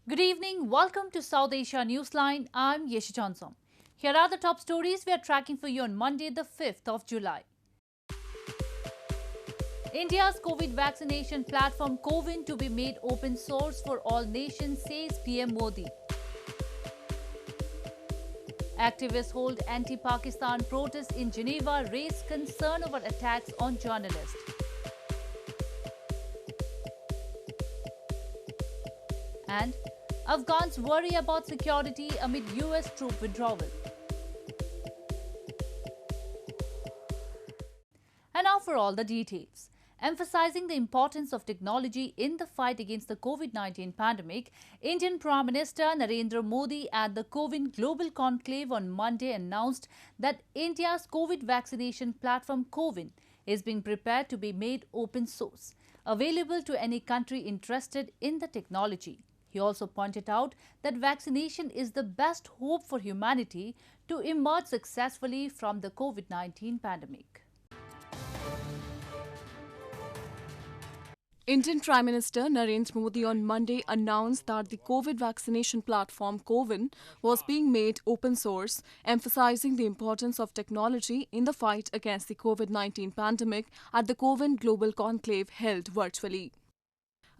Good evening. Welcome to South Asia Newsline. I'm Yeshi Johnson. Here are the top stories we are tracking for you on Monday, the 5th of July. India's COVID vaccination platform CoWIN to be made open source for all nations, says PM Modi. Activists hold anti-Pakistan protests in Geneva raise concern over attacks on journalists. And Afghans worry about security amid US troop withdrawal. And now for all the details. Emphasizing the importance of technology in the fight against the COVID-19 pandemic, Indian Prime Minister Narendra Modi at the CoWIN Global Conclave on Monday announced that India's COVID vaccination platform CoWIN is being prepared to be made open source, available to any country interested in the technology. He also pointed out that vaccination is the best hope for humanity to emerge successfully from the COVID-19 pandemic. Indian Prime Minister Narendra Modi on Monday announced that the COVID vaccination platform CoWIN was being made open source, emphasizing the importance of technology in the fight against the COVID-19 pandemic at the CoWIN Global Conclave held virtually.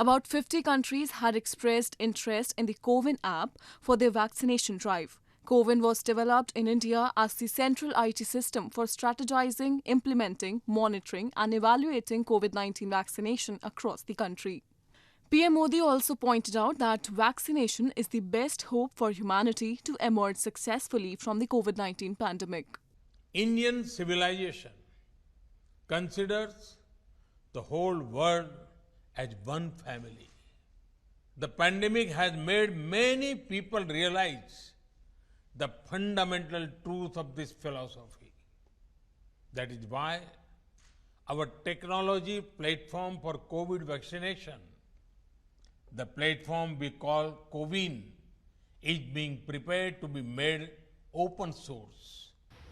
About 50 countries had expressed interest in the CoWIN app for their vaccination drive. CoWIN was developed in India as the central IT system for strategizing, implementing, monitoring and evaluating COVID-19 vaccination across the country. PM Modi also pointed out that vaccination is the best hope for humanity to emerge successfully from the COVID-19 pandemic. Indian civilization considers the whole world as one family. The pandemic has made many people realize the fundamental truth of this philosophy. That is why our technology platform for COVID vaccination, the platform we call CoWIN, is being prepared to be made open source.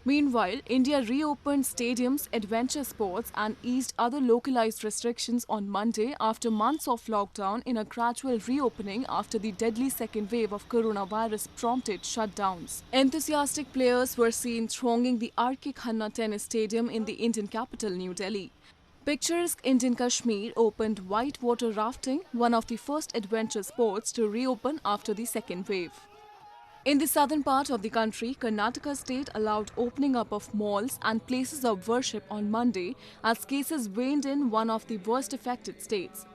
Meanwhile, India reopened stadiums, adventure sports and eased other localized restrictions on Monday after months of lockdown in a gradual reopening after the deadly second wave of coronavirus prompted shutdowns. Enthusiastic players were seen thronging the R.K. Khanna Tennis Stadium in the Indian capital, New Delhi. Picturesque Indian Kashmir opened whitewater rafting, one of the first adventure sports to reopen after the second wave. In the southern part of the country, Karnataka state allowed opening up of malls and places of worship on Monday as cases waned in one of the worst affected states.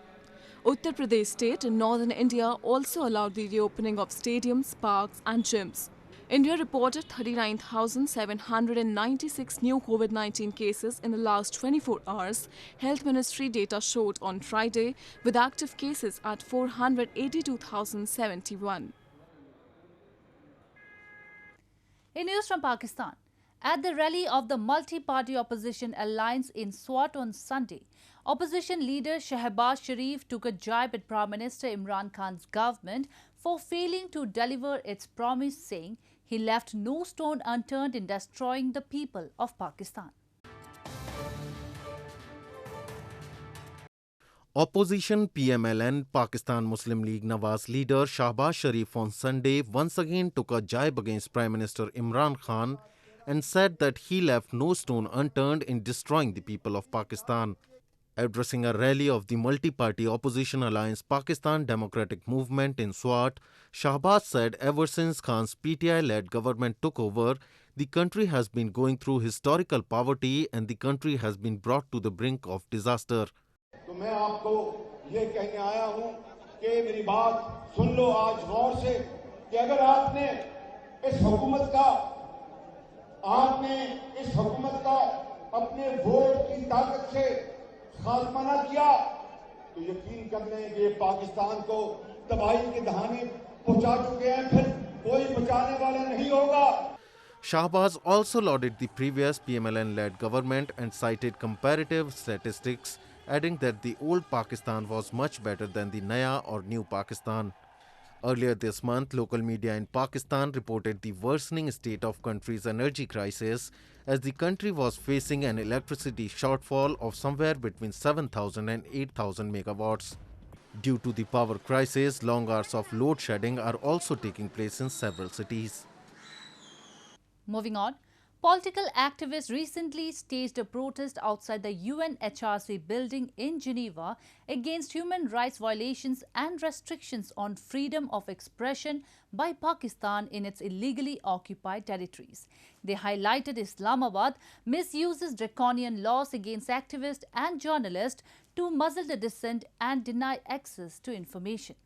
Uttar Pradesh state in northern India also allowed the reopening of stadiums, parks and gyms. India reported 39,796 new COVID-19 cases in the last 24 hours, Health Ministry data showed on Friday, with active cases at 482,071. In news from Pakistan, at the rally of the multi-party opposition alliance in Swat on Sunday, opposition leader Shehbaz Sharif took a jibe at Prime Minister Imran Khan's government for failing to deliver its promise, saying he left no stone unturned in destroying the people of Pakistan. Opposition PMLN Pakistan Muslim League Nawaz leader Shehbaz Sharif on Sunday once again took a jibe against Prime Minister Imran Khan and said that he left no stone unturned in destroying the people of Pakistan. Addressing a rally of the multi-party opposition alliance Pakistan Democratic Movement in Swat, Shehbaz said ever since Khan's PTI-led government took over, the country has been going through historical poverty and the country has been brought to the brink of disaster. तो मैं आपको ये कहने आया हूं कि मेरी बात सुन लो आज गौर से कि अगर आपने इस हुकूमत का अपने वोट की ताकत से खात्मा न किया तो यकीन कर लें कि पाकिस्तान को तबाही के दहाने पहुंचा चुके हैं, फिर कोई बचाने वाला नहीं होगा. Shehbaz also lauded the previous PMLN-led government and cited comparative statistics, adding that the old Pakistan was much better than the Naya or New Pakistan. Earlier this month, local media in Pakistan reported the worsening state of country's energy crisis as the country was facing an electricity shortfall of somewhere between 7,000 and 8,000 megawatts. Due to the power crisis, long hours of load shedding are also taking place in several cities. Moving on, political activists recently staged a protest outside the UNHRC building in Geneva against human rights violations and restrictions on freedom of expression by Pakistan in its illegally occupied territories. They highlighted Islamabad misuses draconian laws against activists and journalists to muzzle the dissent and deny access to information.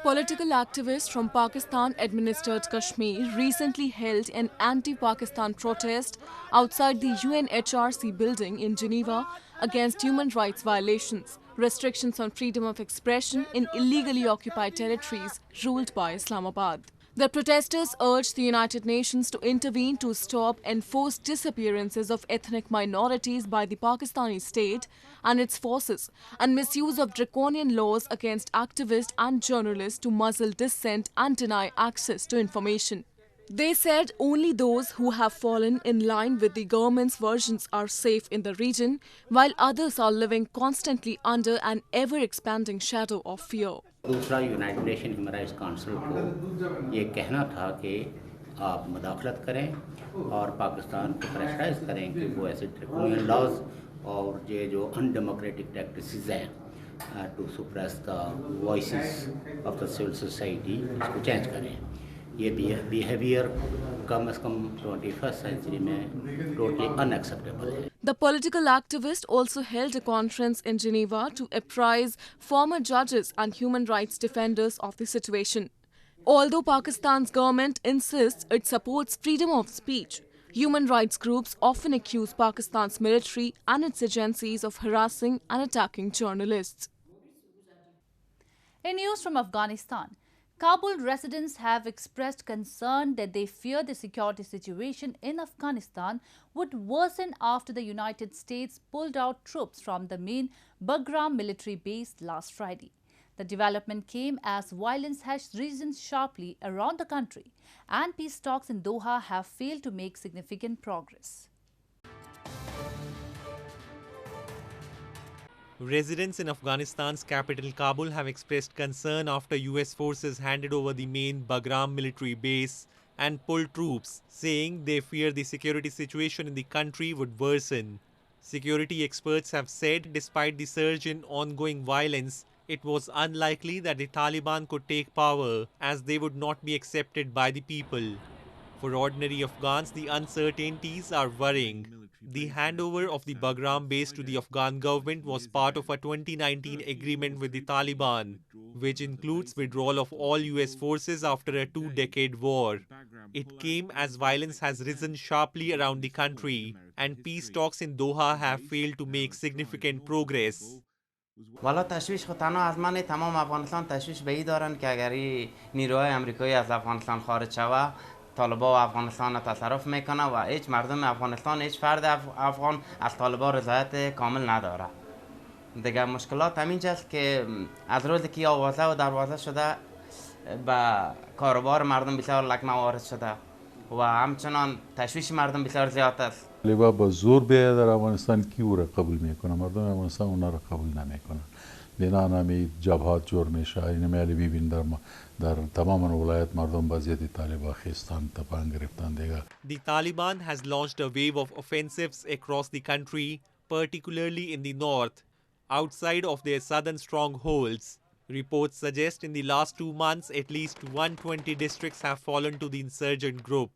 Political activists from Pakistan-administered Kashmir recently held an anti-Pakistan protest outside the UNHRC building in Geneva against human rights violations, restrictions on freedom of expression in illegally occupied territories ruled by Islamabad. The protesters urged the United Nations to intervene to stop enforced disappearances of ethnic minorities by the Pakistani state and its forces and misuse of draconian laws against activists and journalists to muzzle dissent and deny access to information. They said only those who have fallen in line with the government's versions are safe in the region, while others are living constantly under an ever-expanding shadow of fear. दूसरा United nation human rights council को ये कहना था कि आप मुदाखलत करें और पाकिस्तान को प्रेशराइज करें कि वो ऐसे ड्रैकोनियन लॉज और ये जो अनडेमोक्रेटिक प्रैक्टिसेस हैं to suppress the voices of the civil society इसको चेंज करें. ये बिहेवियर कम से कम 21st सेंचुरी में टोटली अनएक्सेप्टेबल है. The political activist also held a conference in Geneva to apprise former judges and human rights defenders of the situation. Although Pakistan's government insists it supports freedom of speech, human rights groups often accuse Pakistan's military and its agencies of harassing and attacking journalists. In news from Afghanistan, Kabul residents have expressed concern that they fear the security situation in Afghanistan would worsen after the United States pulled out troops from the main Bagram military base last Friday. The development came as violence has risen sharply around the country and peace talks in Doha have failed to make significant progress. Residents in Afghanistan's capital Kabul have expressed concern after US forces handed over the main Bagram military base and pulled troops, saying they fear the security situation in the country would worsen. Security experts have said despite the surge in ongoing violence, it was unlikely that the Taliban could take power as they would not be accepted by the people. For ordinary Afghans, the uncertainties are worrying. The handover of the Bagram base to the Afghan government was part of a 2019 agreement with the Taliban, which includes withdrawal of all US forces after a 2-decade war. It came as violence has risen sharply around the country, and peace talks in Doha have failed to make significant progress. والا تشویش خود تنها از من تمام افغانستان تشویش به ای دارن که اگر نیروهای آمریکایی از افغانستان خارج شود طالبان و افغانستان را تصرف میکنه و هیچ مردم افغانستان هیچ فرد افغان از طالبان رضایت کامل نداره. دیگه مشکلات همینجاست که از روزی که آوازه و دروازه شده به کاروبار مردم بسیار لکمه وارد شده و همچنان تشویش مردم بسیار زیاد است. طالبان با زور به در افغانستان کی او را قبول میکنه؟ مردم افغانستان اونا را قبول نمیکنه. بنابراین جبهات جور میشه. این میلی ببین در تمام ولایت مردم با ضد طالبان خستان تپان گرفتن دیگه. The Taliban has launched a wave of offensives across the country, particularly in the north, outside of their southern strongholds. Reports suggest in the last 2 months, at least 120 districts have fallen to the insurgent group.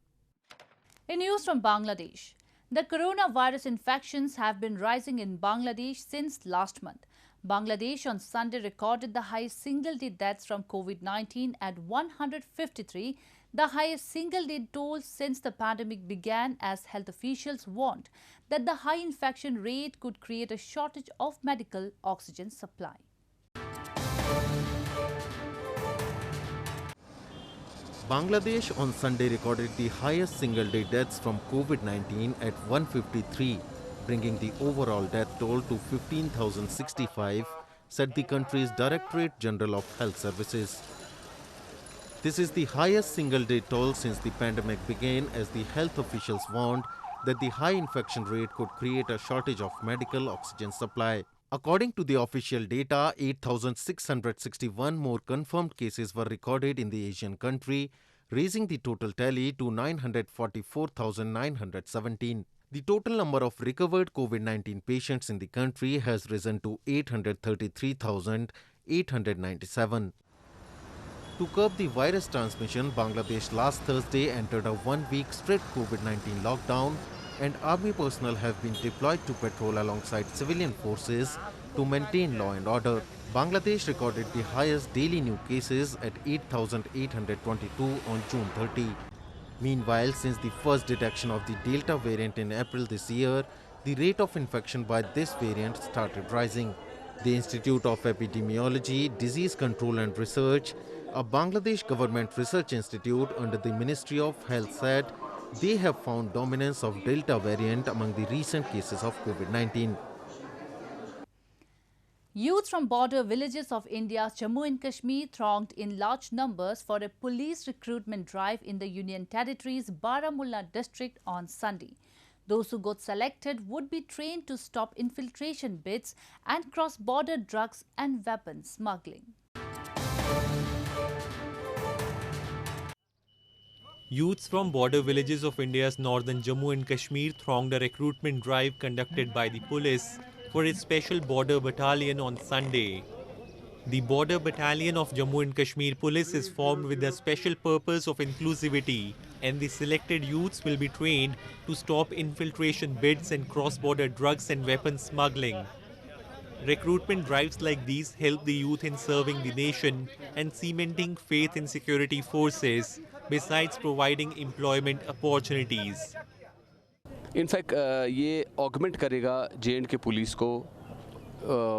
In news from Bangladesh, the coronavirus infections have been rising in Bangladesh since last month. Bangladesh on Sunday recorded the highest single-day deaths from COVID-19 at 153, the highest single-day toll since the pandemic began, as health officials warned that the high infection rate could create a shortage of medical oxygen supply. Bangladesh on Sunday recorded the highest single-day deaths from COVID-19 at 153, bringing the overall death toll to 15,065, said the country's Directorate General of Health Services. This is the highest single-day toll since the pandemic began, as the health officials warned that the high infection rate could create a shortage of medical oxygen supply. According to the official data, 8,661 more confirmed cases were recorded in the Asian country, raising the total tally to 944,917. The total number of recovered COVID-19 patients in the country has risen to 833,897. To curb the virus transmission, Bangladesh last Thursday entered a one-week strict COVID-19 lockdown, and army personnel have been deployed to patrol alongside civilian forces to maintain law and order. Bangladesh recorded the highest daily new cases at 8,822 on June 30. Meanwhile, since the first detection of the Delta variant in April this year, the rate of infection by this variant started rising. The Institute of Epidemiology, Disease Control and Research, a Bangladesh government research institute under the Ministry of Health, said they have found dominance of Delta variant among the recent cases of COVID-19. Youth from border villages of India's Jammu and Kashmir thronged in large numbers for a police recruitment drive in the Union Territory's Baramulla district on Sunday. Those who got selected would be trained to stop infiltration bids and cross-border drugs and weapons smuggling. Youths from border villages of India's northern Jammu and Kashmir thronged a recruitment drive conducted by the police for its special border battalion on Sunday. The Border Battalion of Jammu and Kashmir Police is formed with the special purpose of inclusivity, and the selected youths will be trained to stop infiltration bids and cross-border drugs and weapons smuggling. Recruitment drives like these help the youth in serving the nation and cementing faith in security forces, besides providing employment opportunities. In fact ये augment करेगा J&K police को,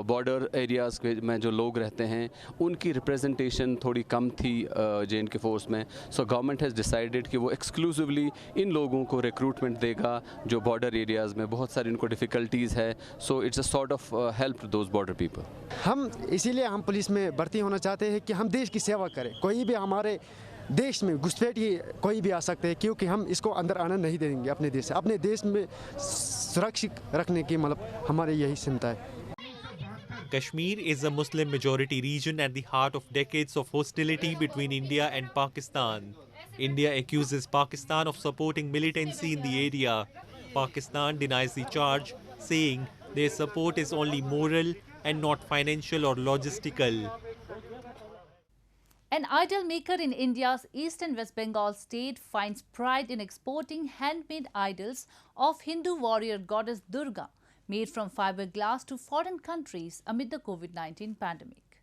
border areas में जो लोग रहते हैं उनकी representation थोड़ी कम थी J&K फोर्स में. सो गवर्नमेंट हैज़ डिसाइडेड कि वो एक्सक्लूसिवली इन लोगों को रिक्रूटमेंट देगा जो बॉर्डर एरियाज़ में बहुत सारी उनको डिफ़िकल्टीज़ है. So it's a sort of help to those border people. हम इसीलिए हम पुलिस में भर्ती होना चाहते हैं कि हम देश की सेवा करें. कोई भी हमारे देश में घुसपैठी कोई भी आ सकते हैं, क्योंकि हम इसको अंदर आना नहीं देंगे. अपने देश से, अपने देश में सुरक्षित रखने की मतलब हमारी यही चिंता है. Kashmir is a Muslim majority region at the heart of decades of hostility between India and Pakistan. India accuses Pakistan of supporting militancy in the area. Pakistan denies the charge, saying their support is only moral and not financial or logistical. An idol maker in India's East and West Bengal state finds pride in exporting handmade idols of Hindu warrior goddess Durga, made from fiberglass, to foreign countries amid the COVID-19 pandemic.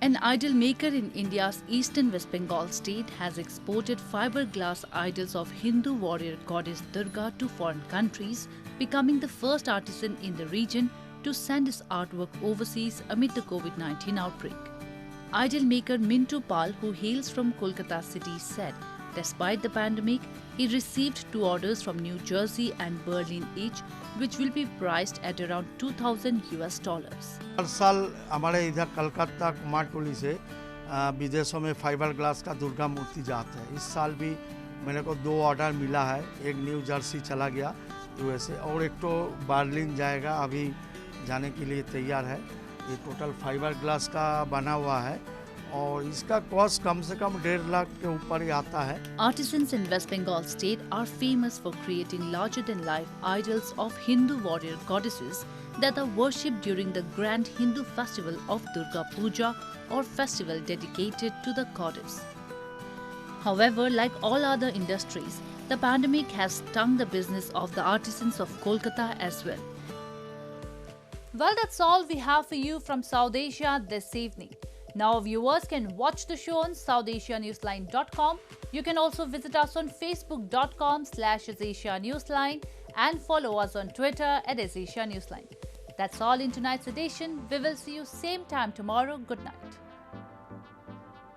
An idol maker in India's East and West Bengal state has exported fiberglass idols of Hindu warrior goddess Durga to foreign countries, becoming the first artisan in the region to send his artwork overseas amid the COVID-19 outbreak. Idol maker Mintu Pal, who hails from Kolkata city, said despite the pandemic, he received 2 orders from New Jersey and Berlin each, which will be priced at around $2,000. हर साल हमारे इधर कलकत्ता कुमारटोली से विदेशों में fibre glass का दुर्गा मूर्ति जाता है. इस साल भी मेरे को 2 ऑर्डर मिला है. एक न्यू जर्सी चला गया यूएसए और एक तो बर्लिन जाएगा, अभी जाने के लिए तैयार है. ये टोटल फाइबर ग्लास का बना हुआ है और इसका कॉस्ट कम से कम 1.5 लाख के ऊपर ही आता है. Artisans in West Bengal state are famous for creating larger-than-life idols of Hindu warrior goddesses that are worshipped during the grand Hindu festival of Durga Puja or festival dedicated to the goddess. However, like all other industries, the pandemic has stung the business of the artisans of Kolkata as well. Well, that's all we have for you from South Asia this evening. Now viewers can watch the show on SouthAsiaNewsline.com. You can also visit us on Facebook.com/AsAsiaNewsline and follow us on Twitter @AsAsiaNewsline. That's all in tonight's edition. We will see you same time tomorrow. Good night.